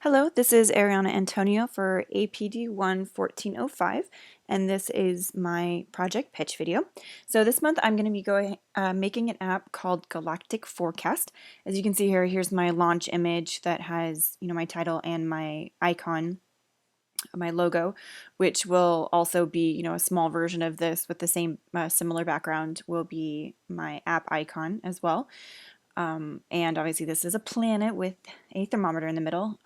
Hello, this is Ariana Antonio for APD1 1405, and this is my project pitch video. So this month I'm going to be making an app called Galactic Forecast. As you can see here, here's my launch image that has, my title and my icon, my logo, which will also be, a small version of this with the same similar background will be my app icon as well. And obviously this is a planet with a thermometer in the middle,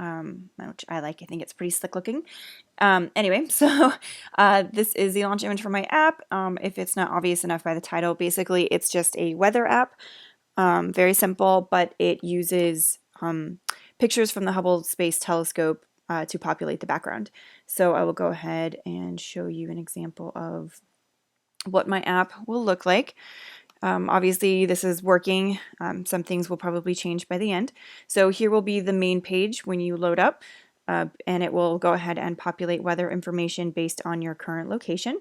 which I like. I think it's pretty slick looking. Anyway, so this is the launch image for my app. If it's not obvious enough by the title, basically it's just a weather app. Very simple, but it uses pictures from the Hubble Space Telescope to populate the background. So I will go ahead and show you an example of what my app will look like. Obviously this is working. Some things will probably change by the end. So here will be the main page when you load up, and it will go ahead and populate weather information based on your current location.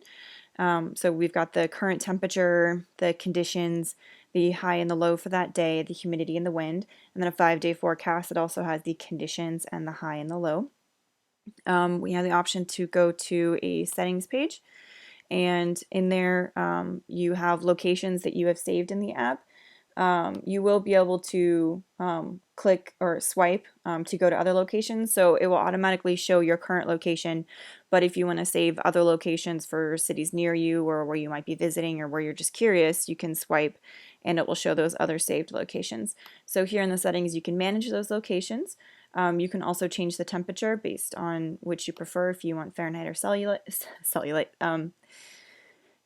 So we've got the current temperature, the conditions, the high and the low for that day, the humidity and the wind, and then a 5-day forecast that also has the conditions and the high and the low. We have the option to go to a settings page. And in there you have locations that you have saved in the app. You will be able to click or swipe to go to other locations, so it will automatically show your current location, but if you want to save other locations for cities near you or where you might be visiting or where you're just curious, you can swipe and it will show those other saved locations. So here in the settings you can manage those locations. You can also change the temperature based on which you prefer, if you want Fahrenheit or if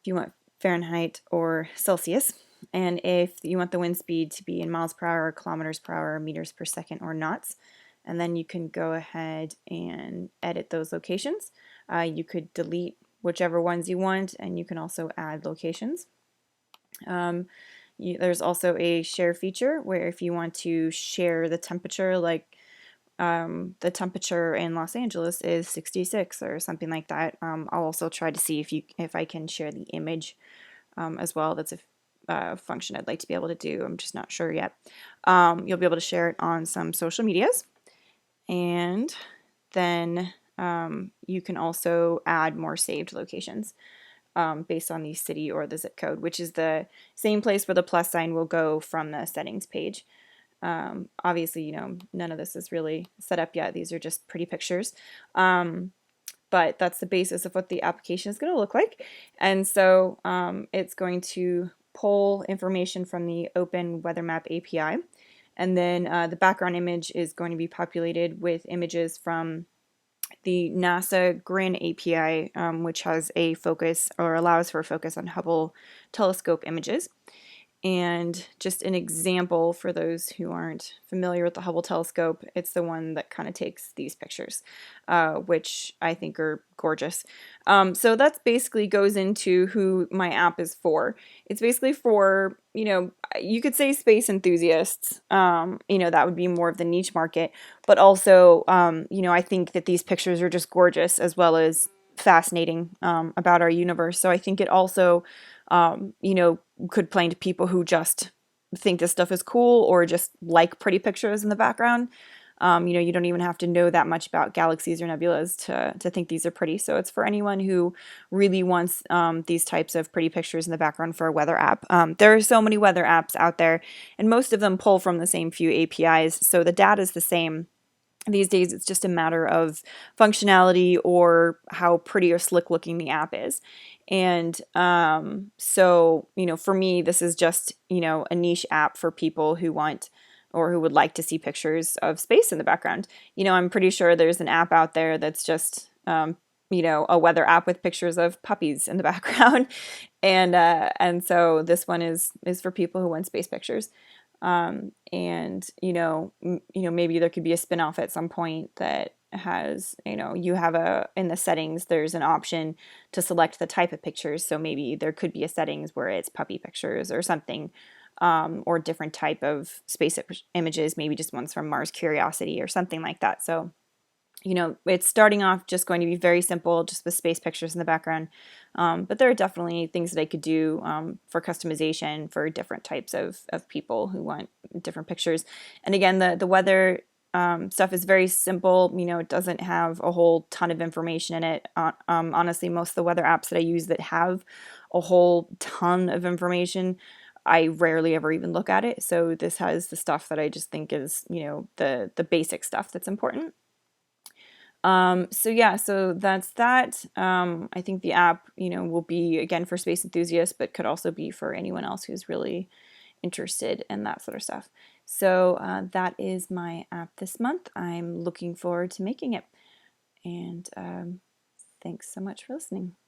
you want Fahrenheit or Celsius, and if you want the wind speed to be in miles per hour, kilometers per hour, meters per second, or knots. And then you can go ahead and edit those locations. You could delete whichever ones you want, and you can also add locations. There's also a share feature where if you want to share the temperature, like the temperature in Los Angeles is 66 or something like that. I'll also try to see if I can share the image as well. That's a function I'd like to be able to do. I'm just not sure yet. You'll be able to share it on some social medias, and then you can also add more saved locations based on the city or the zip code, which is the same place where the plus sign will go from the settings page. Obviously, none of this is really set up yet. These are just pretty pictures. But that's the basis of what the application is going to look like. And so it's going to pull information from the Open Weather Map API. And then the background image is going to be populated with images from the NASA GRIN API, which has a focus or allows for a focus on Hubble telescope images. And just an example for those who aren't familiar with the Hubble telescope, it's the one that kind of takes these pictures, which I think are gorgeous. So that basically goes into who my app is for. It's basically for, you could say space enthusiasts, that would be more of the niche market, but also, I think that these pictures are just gorgeous as well as fascinating about our universe. So I think it also could play into people who just think this stuff is cool or just like pretty pictures in the background. You don't even have to know that much about galaxies or nebulas to think these are pretty. So it's for anyone who really wants these types of pretty pictures in the background for a weather app. There are so many weather apps out there, and most of them pull from the same few APIs, so the data is the same. These days, it's just a matter of functionality or how pretty or slick looking the app is. And so, for me, this is just, a niche app for people who want or who would like to see pictures of space in the background. I'm pretty sure there's an app out there that's just, a weather app with pictures of puppies in the background. And so this one is for people who want space pictures. And maybe there could be a spin-off at some point that has, you have in the settings, there's an option to select the type of pictures. So maybe there could be a settings where it's puppy pictures or something, or different type of space images, maybe just ones from Mars Curiosity or something like that. So it's starting off just going to be very simple, just with space pictures in the background. But there are definitely things that I could do for customization for different types of people who want different pictures. And again, the weather stuff is very simple. It doesn't have a whole ton of information in it. Honestly, most of the weather apps that I use that have a whole ton of information, I rarely ever even look at it. So this has the stuff that I just think is, the basic stuff that's important. So yeah, so that's that. I think the app, will be again for space enthusiasts, but could also be for anyone else who's really interested in that sort of stuff. So that is my app this month. I'm looking forward to making it. And thanks so much for listening.